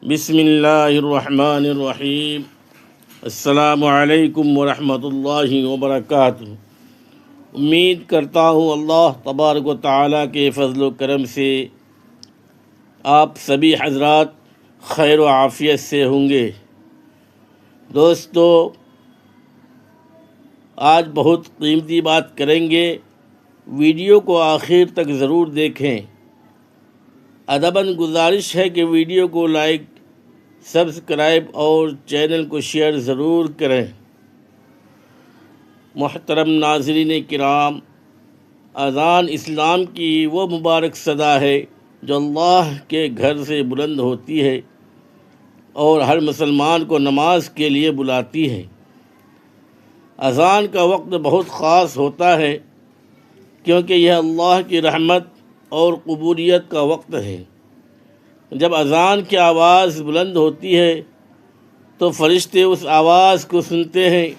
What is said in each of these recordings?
بسم اللہ الرحمن الرحیم۔ السلام علیکم ورحمۃ اللہ وبرکاتہ۔ امید کرتا ہوں اللہ تبارک و تعالیٰ کے فضل و کرم سے آپ سبھی حضرات خیر و عافیت سے ہوں گے۔ دوستو، آج بہت قیمتی بات کریں گے، ویڈیو کو آخر تک ضرور دیکھیں۔ ادباً گزارش ہے کہ ویڈیو کو لائک، سبسکرائب اور چینل کو شیئر ضرور کریں۔ محترم ناظرین کرام، اذان اسلام کی وہ مبارک صدا ہے جو اللہ کے گھر سے بلند ہوتی ہے اور ہر مسلمان کو نماز کے لیے بلاتی ہے۔ اذان کا وقت بہت خاص ہوتا ہے کیونکہ یہ اللہ کی رحمت اور قبولیت کا وقت ہے۔ جب اذان کی آواز بلند ہوتی ہے تو فرشتے اس آواز کو سنتے ہیں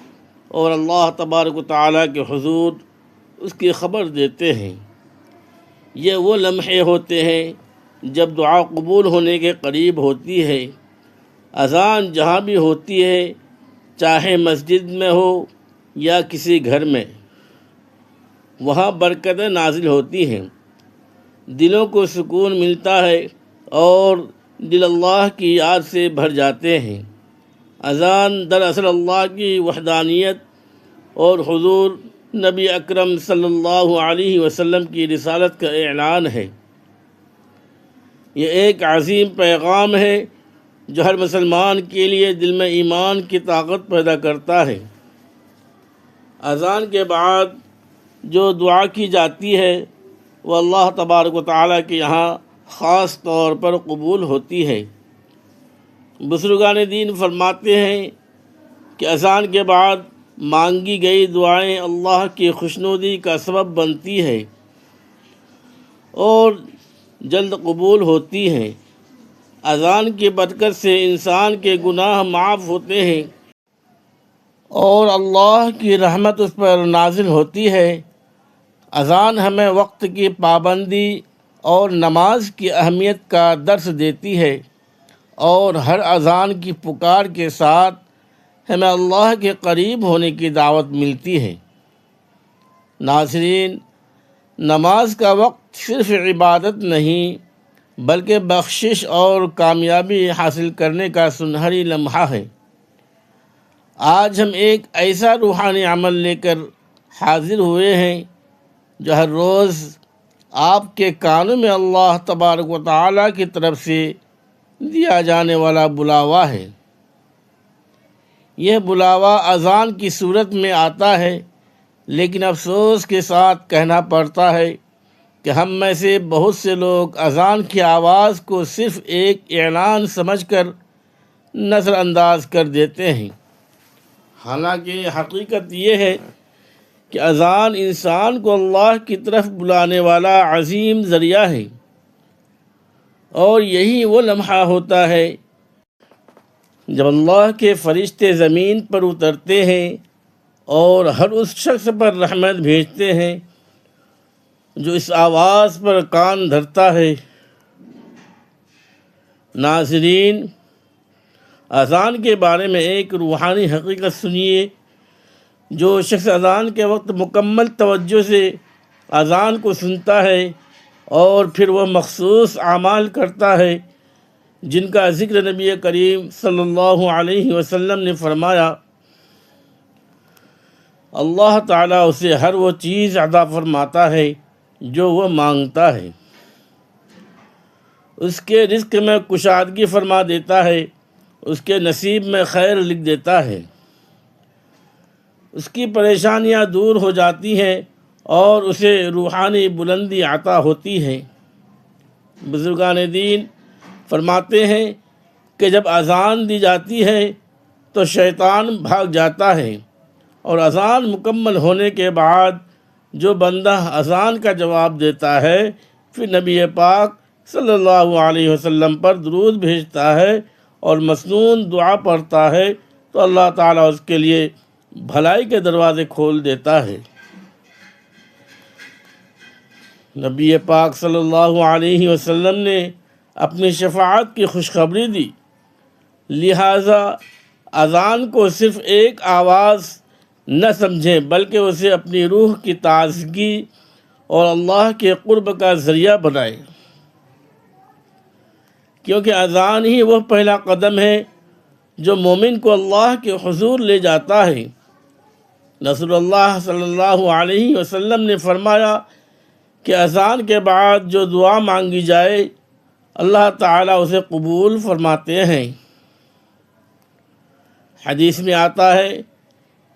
اور اللہ تبارک و تعالیٰ کے حضور اس کی خبر دیتے ہیں۔ یہ وہ لمحے ہوتے ہیں جب دعا قبول ہونے کے قریب ہوتی ہے۔ اذان جہاں بھی ہوتی ہے، چاہے مسجد میں ہو یا کسی گھر میں، وہاں برکتیں نازل ہوتی ہیں، دلوں کو سکون ملتا ہے اور دل اللہ کی یاد سے بھر جاتے ہیں۔ اذان دراصل اللہ کی وحدانیت اور حضور نبی اکرم صلی اللہ علیہ وسلم کی رسالت کا اعلان ہے۔ یہ ایک عظیم پیغام ہے جو ہر مسلمان کے لیے دل میں ایمان کی طاقت پیدا کرتا ہے۔ اذان کے بعد جو دعا کی جاتی ہے وہ اللہ تبارک و تعالیٰ کے یہاں خاص طور پر قبول ہوتی ہے۔ بزرگان دین فرماتے ہیں کہ اذان کے بعد مانگی گئی دعائیں اللہ کی خوشنودی کا سبب بنتی ہے اور جلد قبول ہوتی ہیں۔ اذان کی برکت سے انسان کے گناہ معاف ہوتے ہیں اور اللہ کی رحمت اس پر نازل ہوتی ہے۔ اذان ہمیں وقت کی پابندی اور نماز کی اہمیت کا درس دیتی ہے اور ہر اذان کی پکار کے ساتھ ہمیں اللہ کے قریب ہونے کی دعوت ملتی ہے۔ ناظرین، نماز کا وقت صرف عبادت نہیں بلکہ بخشش اور کامیابی حاصل کرنے کا سنہری لمحہ ہے۔ آج ہم ایک ایسا روحانی عمل لے کر حاضر ہوئے ہیں جو ہر روز آپ کے کانوں میں اللہ تبارک و تعالیٰ کی طرف سے دیا جانے والا بلاوا ہے۔ یہ بلاوا اذان کی صورت میں آتا ہے، لیکن افسوس کے ساتھ کہنا پڑتا ہے کہ ہم میں سے بہت سے لوگ اذان کی آواز کو صرف ایک اعلان سمجھ کر نظر انداز کر دیتے ہیں۔ حالانکہ حقیقت یہ ہے کہ اذان انسان کو اللہ کی طرف بلانے والا عظیم ذریعہ ہے، اور یہی وہ لمحہ ہوتا ہے جب اللہ کے فرشتے زمین پر اترتے ہیں اور ہر اس شخص پر رحمت بھیجتے ہیں جو اس آواز پر کان دھرتا ہے۔ ناظرین، اذان کے بارے میں ایک روحانی حقیقت سنیے۔ جو شخص اذان کے وقت مکمل توجہ سے اذان کو سنتا ہے اور پھر وہ مخصوص اعمال کرتا ہے جن کا ذکر نبی کریم صلی اللہ علیہ وسلم نے فرمایا، اللہ تعالیٰ اسے ہر وہ چیز عطا فرماتا ہے جو وہ مانگتا ہے، اس کے رزق میں کشادگی فرما دیتا ہے، اس کے نصیب میں خیر لکھ دیتا ہے، اس کی پریشانیاں دور ہو جاتی ہیں اور اسے روحانی بلندی عطا ہوتی ہے۔ بزرگان دین فرماتے ہیں کہ جب اذان دی جاتی ہے تو شیطان بھاگ جاتا ہے، اور اذان مکمل ہونے کے بعد جو بندہ اذان کا جواب دیتا ہے پھر نبی پاک صلی اللہ علیہ وسلم پر درود بھیجتا ہے اور مسنون دعا پڑھتا ہے تو اللہ تعالیٰ اس کے لیے بھلائی کے دروازے کھول دیتا ہے۔ نبی پاک صلی اللہ علیہ وسلم نے اپنی شفاعت کی خوشخبری دی لہٰذا اذان کو صرف ایک آواز نہ سمجھیں بلکہ اسے اپنی روح کی تازگی اور اللہ کے قرب کا ذریعہ بنائیں، کیونکہ اذان ہی وہ پہلا قدم ہے جو مومن کو اللہ کے حضور لے جاتا ہے۔ رسول اللہ صلی اللہ علیہ وسلم نے فرمایا کہ اذان کے بعد جو دعا مانگی جائے اللہ تعالیٰ اسے قبول فرماتے ہیں۔ حدیث میں آتا ہے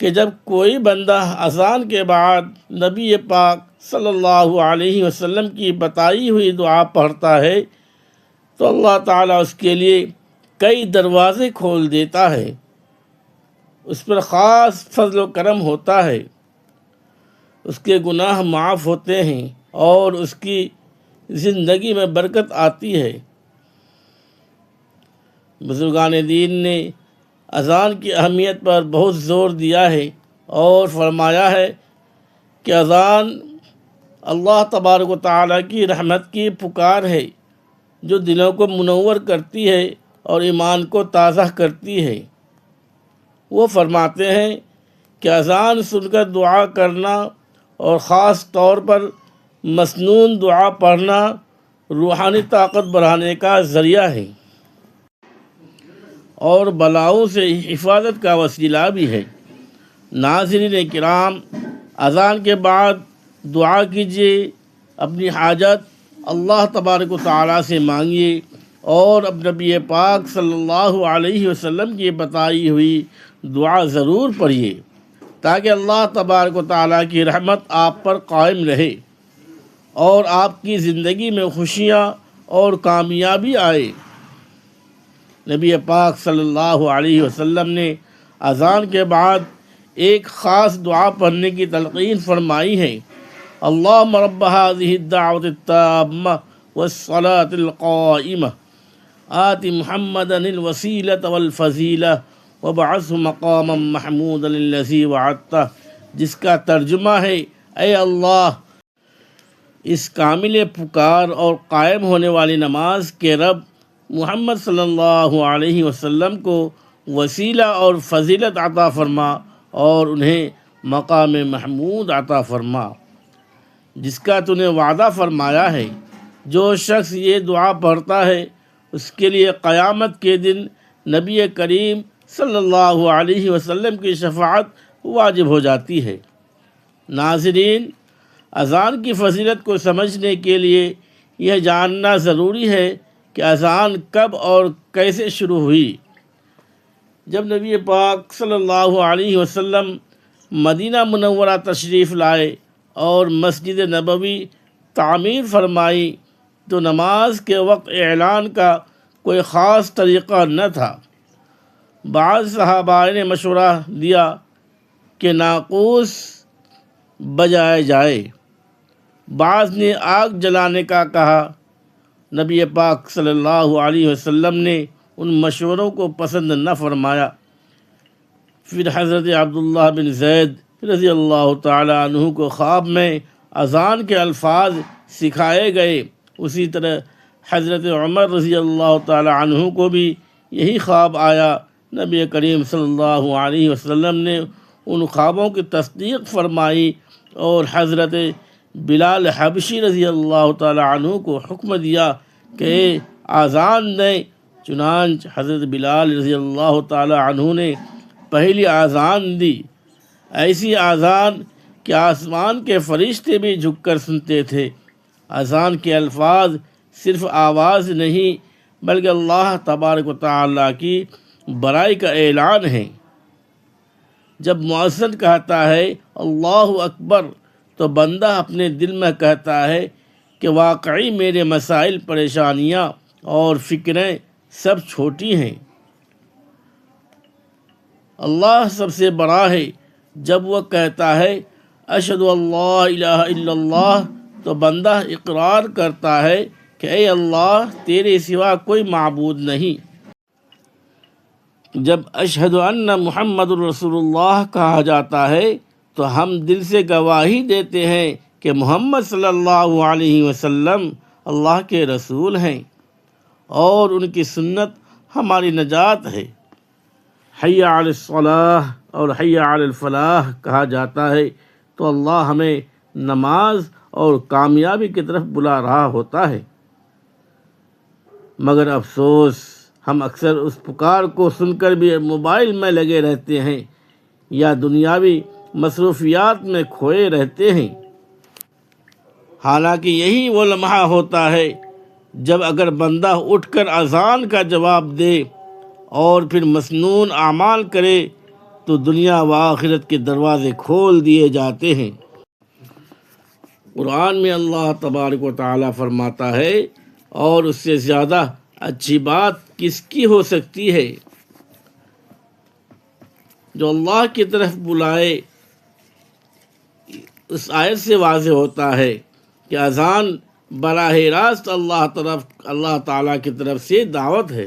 کہ جب کوئی بندہ اذان کے بعد نبی پاک صلی اللہ علیہ وسلم کی بتائی ہوئی دعا پڑھتا ہے تو اللہ تعالیٰ اس کے لیے کئی دروازے کھول دیتا ہے، اس پر خاص فضل و کرم ہوتا ہے، اس کے گناہ معاف ہوتے ہیں اور اس کی زندگی میں برکت آتی ہے۔ بزرگان دین نے اذان کی اہمیت پر بہت زور دیا ہے اور فرمایا ہے کہ اذان اللہ تبارک و تعالیٰ کی رحمت کی پکار ہے جو دلوں کو منور کرتی ہے اور ایمان کو تازہ کرتی ہے۔ وہ فرماتے ہیں کہ اذان سن کر دعا کرنا اور خاص طور پر مسنون دعا پڑھنا روحانی طاقت بڑھانے کا ذریعہ ہے اور بلاؤں سے حفاظت کا وسیلہ بھی ہے۔ ناظرین کرام، اذان کے بعد دعا کیجیے، اپنی حاجت اللہ تبارک و تعالیٰ سے مانگیے اور اب نبی پاک صلی اللہ علیہ وسلم کی بتائی ہوئی دعا ضرور پڑھیے تاکہ اللہ تبارک و تعالیٰ کی رحمت آپ پر قائم رہے اور آپ کی زندگی میں خوشیاں اور کامیابی آئے۔ نبی پاک صلی اللہ علیہ وسلم نے اذان کے بعد ایک خاص دعا پڑھنے کی تلقین فرمائی ہے۔ اللہم رب هذه الدعوة التامة والصلاة القائمة آت محمدا الوسیلة والفضیلة وابعثه مقاما محمودا الذی وعدتہ، جس کا ترجمہ ہے اے اللہ اس کامل پکار اور قائم ہونے والی نماز کے رب محمد صلی اللہ علیہ وسلم کو وسیلہ اور فضیلت عطا فرما اور انہیں مقام محمود عطا فرما جس کا تو نے وعدہ فرمایا ہے۔ جو شخص یہ دعا پڑھتا ہے اس کے لیے قیامت کے دن نبی کریم صلی اللہ علیہ وسلم کی شفاعت واجب ہو جاتی ہے۔ ناظرین، اذان کی فضیلت کو سمجھنے کے لیے یہ جاننا ضروری ہے کہ اذان کب اور کیسے شروع ہوئی۔ جب نبی پاک صلی اللہ علیہ وسلم مدینہ منورہ تشریف لائے اور مسجد نبوی تعمیر فرمائی تو نماز کے وقت اعلان کا کوئی خاص طریقہ نہ تھا۔ بعض صحابہ نے مشورہ دیا کہ ناقوس بجائے جائے، بعض نے آگ جلانے کا کہا۔ نبی پاک صلی اللہ علیہ وسلم نے ان مشوروں کو پسند نہ فرمایا۔ پھر حضرت عبداللہ بن زید رضی اللہ تعالی عنہ کو خواب میں اذان کے الفاظ سکھائے گئے۔ اسی طرح حضرت عمر رضی اللہ تعالی عنہ کو بھی یہی خواب آیا۔ نبی کریم صلی اللہ علیہ وسلم نے ان خوابوں کی تصدیق فرمائی اور حضرت بلال حبشی رضی اللہ تعالی عنہ کو حکم دیا کہ اذان دیں۔ چنانچہ حضرت بلال رضی اللہ تعالی عنہ نے پہلی اذان دی، ایسی اذان کہ آسمان کے فرشتے بھی جھک کر سنتے تھے۔ اذان کے الفاظ صرف آواز نہیں بلکہ اللہ تبارک و تعالیٰ کی بڑائی کا اعلان ہے۔ جب مؤذن کہتا ہے اللہ اکبر تو بندہ اپنے دل میں کہتا ہے کہ واقعی میرے مسائل، پریشانیاں اور فکریں سب چھوٹی ہیں، اللہ سب سے بڑا ہے۔ جب وہ کہتا ہے اشہد اللہ الہ الا اللہ تو بندہ اقرار کرتا ہے کہ اے اللہ تیرے سوا کوئی معبود نہیں۔ جب اشہد ان محمد الرسول اللہ کہا جاتا ہے تو ہم دل سے گواہی دیتے ہیں کہ محمد صلی اللہ علیہ وسلم اللہ کے رسول ہیں اور ان کی سنت ہماری نجات ہے۔ حی علی الصلاح اور حی علی الفلاح کہا جاتا ہے تو اللہ ہمیں نماز اور کامیابی کی طرف بلا رہا ہوتا ہے، مگر افسوس ہم اکثر اس پکار کو سن کر بھی موبائل میں لگے رہتے ہیں یا دنیاوی مصروفیات میں کھوئے رہتے ہیں۔ حالانکہ یہی وہ لمحہ ہوتا ہے جب اگر بندہ اٹھ کر اذان کا جواب دے اور پھر مسنون اعمال کرے تو دنیا و آخرت کے دروازے کھول دیے جاتے ہیں۔ قرآن میں اللہ تبارک و تعالیٰ فرماتا ہے، اور اس سے زیادہ اچھی بات کس کی ہو سکتی ہے جو اللہ کی طرف بلائے۔ اس آیت سے واضح ہوتا ہے کہ اذان براہ راست اللہ تعالیٰ کی طرف سے دعوت ہے،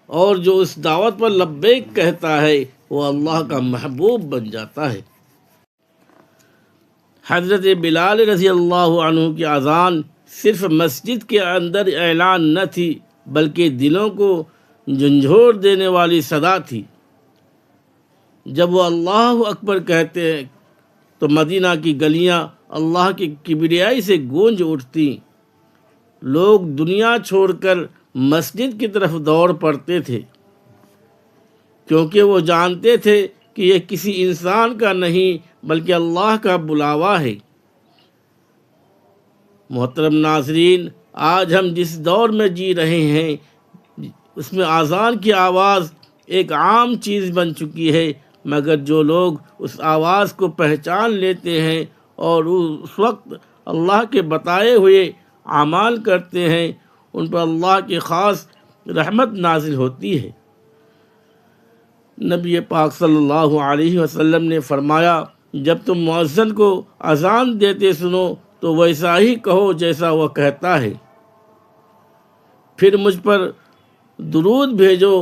اور جو اس دعوت پر لبیک کہتا ہے وہ اللہ کا محبوب بن جاتا ہے۔ حضرت بلال رضی اللہ عنہ کی اذان صرف مسجد کے اندر اعلان نہ تھی بلکہ دلوں کو جھنجھوڑ دینے والی صدا تھی۔ جب وہ اللہ اکبر کہتے تو مدینہ کی گلیاں اللہ کی کبریائی سے گونج اٹھتی، لوگ دنیا چھوڑ کر مسجد کی طرف دوڑ پڑتے تھے، کیونکہ وہ جانتے تھے کہ یہ کسی انسان کا نہیں بلکہ اللہ کا بلاوا ہے۔ محترم ناظرین، آج ہم جس دور میں جی رہے ہیں اس میں اذان کی آواز ایک عام چیز بن چکی ہے، مگر جو لوگ اس آواز کو پہچان لیتے ہیں اور اس وقت اللہ کے بتائے ہوئے اعمال کرتے ہیں ان پر اللہ کی خاص رحمت نازل ہوتی ہے۔ نبی پاک صلی اللہ علیہ وسلم نے فرمایا، جب تم مؤذن کو اذان دیتے سنو تو ویسا ہی کہو جیسا وہ کہتا ہے، پھر مجھ پر درود بھیجو،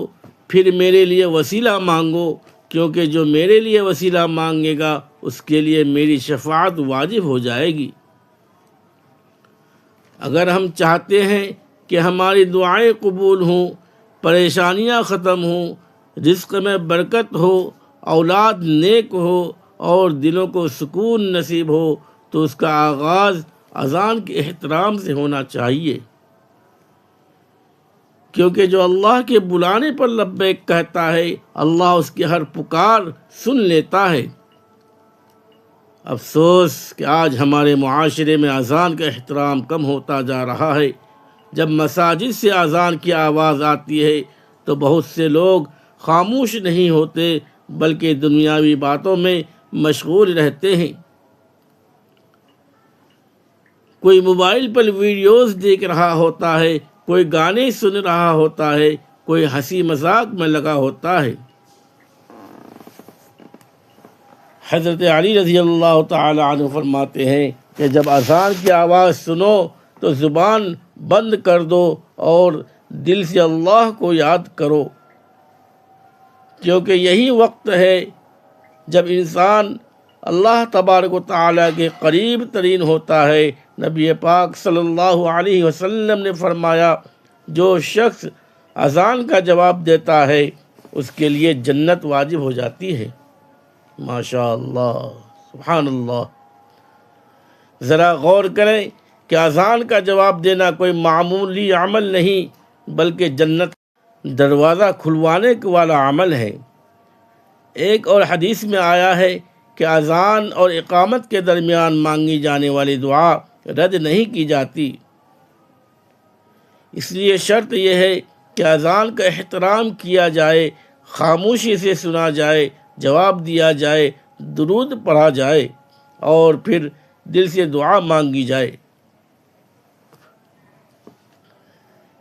پھر میرے لیے وسیلہ مانگو، کیونکہ جو میرے لیے وسیلہ مانگے گا اس کے لیے میری شفاعت واجب ہو جائے گی۔ اگر ہم چاہتے ہیں کہ ہماری دعائیں قبول ہوں، پریشانیاں ختم ہوں، رزق میں برکت ہو، اولاد نیک ہو اور دلوں کو سکون نصیب ہو تو اس کا آغاز اذان کے احترام سے ہونا چاہیے، کیونکہ جو اللہ کے بلانے پر لبیک کہتا ہے اللہ اس کی ہر پکار سن لیتا ہے۔ افسوس کہ آج ہمارے معاشرے میں اذان کا احترام کم ہوتا جا رہا ہے۔ جب مساجد سے اذان کی آواز آتی ہے تو بہت سے لوگ خاموش نہیں ہوتے بلکہ دنیاوی باتوں میں مشغول رہتے ہیں۔ کوئی موبائل پر ویڈیوز دیکھ رہا ہوتا ہے، کوئی گانے سن رہا ہوتا ہے، کوئی ہنسی مذاق میں لگا ہوتا ہے۔ حضرت علی رضی اللہ تعالی عنہ فرماتے ہیں کہ جب اذان کی آواز سنو تو زبان بند کر دو اور دل سے اللہ کو یاد کرو، کیونکہ یہی وقت ہے جب انسان اللہ تبارک و تعالیٰ کے قریب ترین ہوتا ہے۔ نبی پاک صلی اللہ علیہ وسلم نے فرمایا، جو شخص اذان کا جواب دیتا ہے اس کے لیے جنت واجب ہو جاتی ہے۔ ماشاء اللہ، سبحان اللہ۔ ذرا غور کریں کہ اذان کا جواب دینا کوئی معمولی عمل نہیں بلکہ جنت دروازہ کھلوانے والا عمل ہے۔ ایک اور حدیث میں آیا ہے کہ اذان اور اقامت کے درمیان مانگی جانے والی دعا رد نہیں کی جاتی، اس لیے شرط یہ ہے کہ اذان کا احترام کیا جائے، خاموشی سے سنا جائے، جواب دیا جائے، درود پڑھا جائے اور پھر دل سے دعا مانگی جائے۔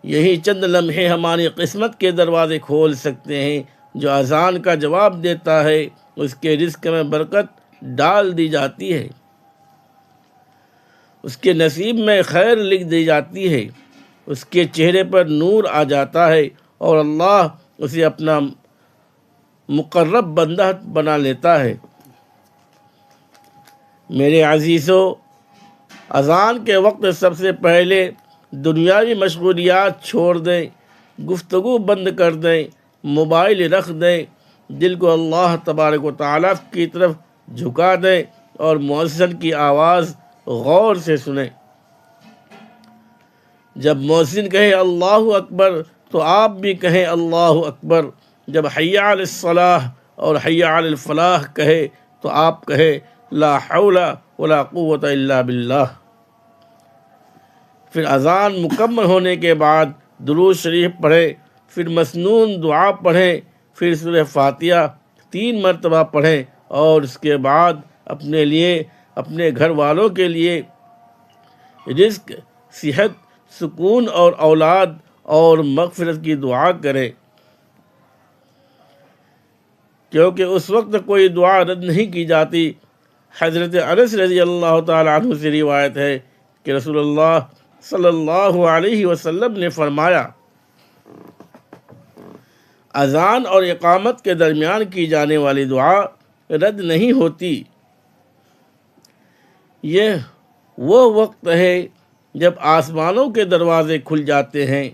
یہی چند لمحے ہماری قسمت کے دروازے کھول سکتے ہیں۔ جو اذان کا جواب دیتا ہے اس کے رزق میں برکت ڈال دی جاتی ہے، اس کے نصیب میں خیر لکھ دی جاتی ہے، اس کے چہرے پر نور آ جاتا ہے اور اللہ اسے اپنا مقرب بندہ بنا لیتا ہے۔ میرے عزیزو، اذان کے وقت سب سے پہلے دنیاوی مشغولیات چھوڑ دیں گفتگو بند کر دیں، موبائل رکھ دیں، دل کو اللہ تبارک و تعالیٰ کی طرف جھکا دیں اور مؤذن کی آواز غور سے سنیں۔ جب مؤذن کہے اللہ اکبر تو آپ بھی کہیں اللہ اکبر۔ جب حی علی الصلاح اور حی علی الفلاح کہے تو آپ کہے لا حول ولا قوت الا باللہ۔ پھر اذان مکمل ہونے کے بعد درود شریف پڑھیں، پھر مسنون دعا پڑھیں، پھر سورہ فاتحہ 3 مرتبہ پڑھیں اور اس کے بعد اپنے لیے، اپنے گھر والوں کے لیے رزق، صحت، سکون اور اولاد اور مغفرت کی دعا کریں، کیونکہ اس وقت کوئی دعا رد نہیں کی جاتی۔ حضرت انس رضی اللہ تعالیٰ عنہ سے روایت ہے کہ رسول اللہ صلی اللہ علیہ وسلم نے فرمایا، اذان اور اقامت کے درمیان کی جانے والی دعا رد نہیں ہوتی۔ یہ وہ وقت ہے جب آسمانوں کے دروازے کھل جاتے ہیں،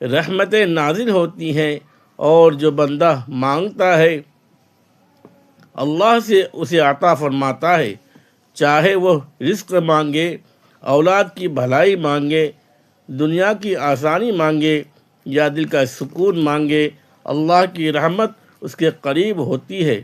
رحمتیں نازل ہوتی ہیں اور جو بندہ مانگتا ہے اللہ سے اسے عطا فرماتا ہے، چاہے وہ رزق مانگے، اولاد کی بھلائی مانگے، دنیا کی آسانی مانگے یا دل کا سکون مانگے، اللہ کی رحمت اس کے قریب ہوتی ہے۔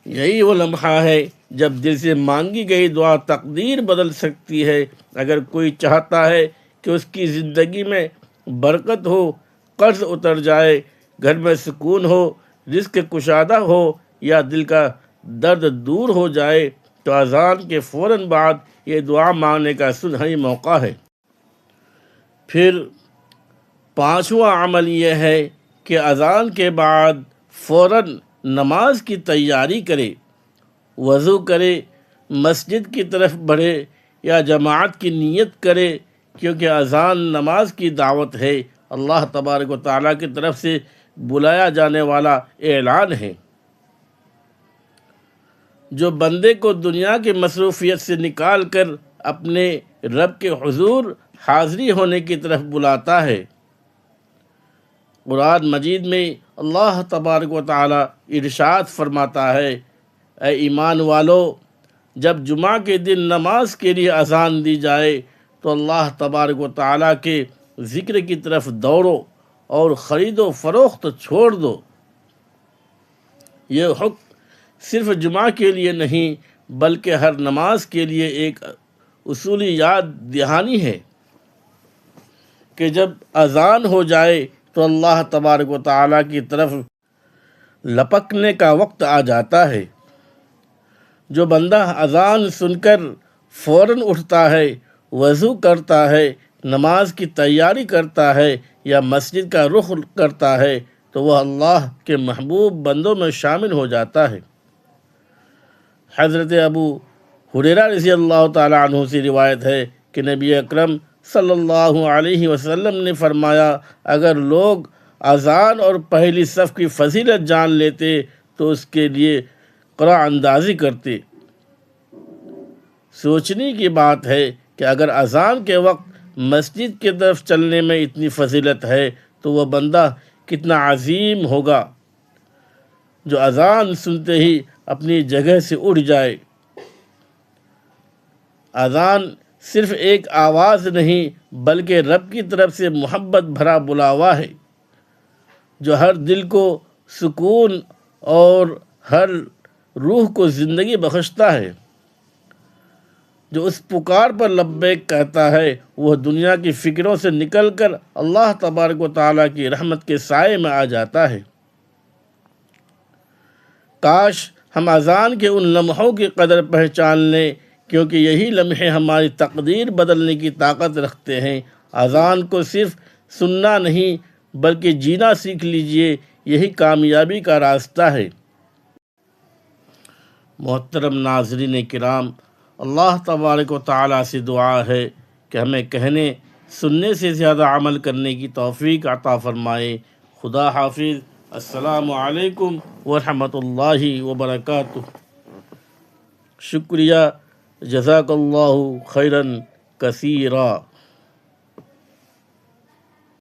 یہی وہ لمحہ ہے جب دل سے مانگی گئی دعا تقدیر بدل سکتی ہے۔ اگر کوئی چاہتا ہے کہ اس کی زندگی میں برکت ہو، قرض اتر جائے، گھر میں سکون ہو، رزق کشادہ ہو یا دل کا درد دور ہو جائے تو اذان کے فوراً بعد یہ دعا مانگنے کا سنہری موقع ہے۔ پھر 5واں عمل یہ ہے کہ اذان کے بعد فوراً نماز کی تیاری کرے، وضو کرے، مسجد کی طرف بڑھے یا جماعت کی نیت کرے، کیونکہ اذان نماز کی دعوت ہے، اللہ تبارک و تعالیٰ کی طرف سے بلایا جانے والا اعلان ہے۔ جو بندے کو دنیا کی مصروفیت سے نکال کر اپنے رب کے حضور حاضری ہونے کی طرف بلاتا ہے۔ قرآن مجید میں اللہ تبارک و تعالیٰ ارشاد فرماتا ہے، اے ایمان والو، جب جمعہ کے دن نماز کے لیے اذان دی جائے تو اللہ تبارک و تعالیٰ کے ذکر کی طرف دوڑو اور خرید و فروخت چھوڑ دو۔ یہ حکم صرف جمعہ کے لیے نہیں بلکہ ہر نماز کے لیے ایک اصولی یاد دہانی ہے کہ جب اذان ہو جائے تو اللہ تبارک و تعالیٰ کی طرف لپکنے کا وقت آ جاتا ہے۔ جو بندہ اذان سن کر فوراً اٹھتا ہے، وضو کرتا ہے، نماز کی تیاری کرتا ہے یا مسجد کا رخ کرتا ہے تو وہ اللہ کے محبوب بندوں میں شامل ہو جاتا ہے۔ حضرت ابو ہریرہ رضی اللہ تعالیٰ عنہ سے روایت ہے کہ نبی اکرم صلی اللہ علیہ وسلم نے فرمایا، اگر لوگ اذان اور پہلی صف کی فضیلت جان لیتے تو اس کے لیے قرعہ اندازی کرتے۔ سوچنے کی بات ہے کہ اگر اذان کے وقت مسجد کی طرف چلنے میں اتنی فضیلت ہے تو وہ بندہ کتنا عظیم ہوگا جو اذان سنتے ہی اپنی جگہ سے اٹھ جائے۔ اذان صرف ایک آواز نہیں بلکہ رب کی طرف سے محبت بھرا بلاوا ہے جو ہر دل کو سکون اور ہر روح کو زندگی بخشتا ہے۔ جو اس پکار پر لبیک کہتا ہے وہ دنیا کی فکروں سے نکل کر اللہ تبارک و تعالیٰ کی رحمت کے سائے میں آ جاتا ہے۔ کاش ہم اذان کے ان لمحوں کی قدر پہچان لیں، کیونکہ یہی لمحے ہماری تقدیر بدلنے کی طاقت رکھتے ہیں۔ اذان کو صرف سننا نہیں بلکہ جینا سیکھ لیجئے، یہی کامیابی کا راستہ ہے۔ محترم ناظرین کرام، اللہ تبارک و تعالیٰ سے دعا ہے کہ ہمیں کہنے سننے سے زیادہ عمل کرنے کی توفیق عطا فرمائے۔ خدا حافظ۔ السلام علیکم ورحمۃ اللہ وبرکاتہ۔ شکریہ، جزاک اللہ خیراً کثیرا۔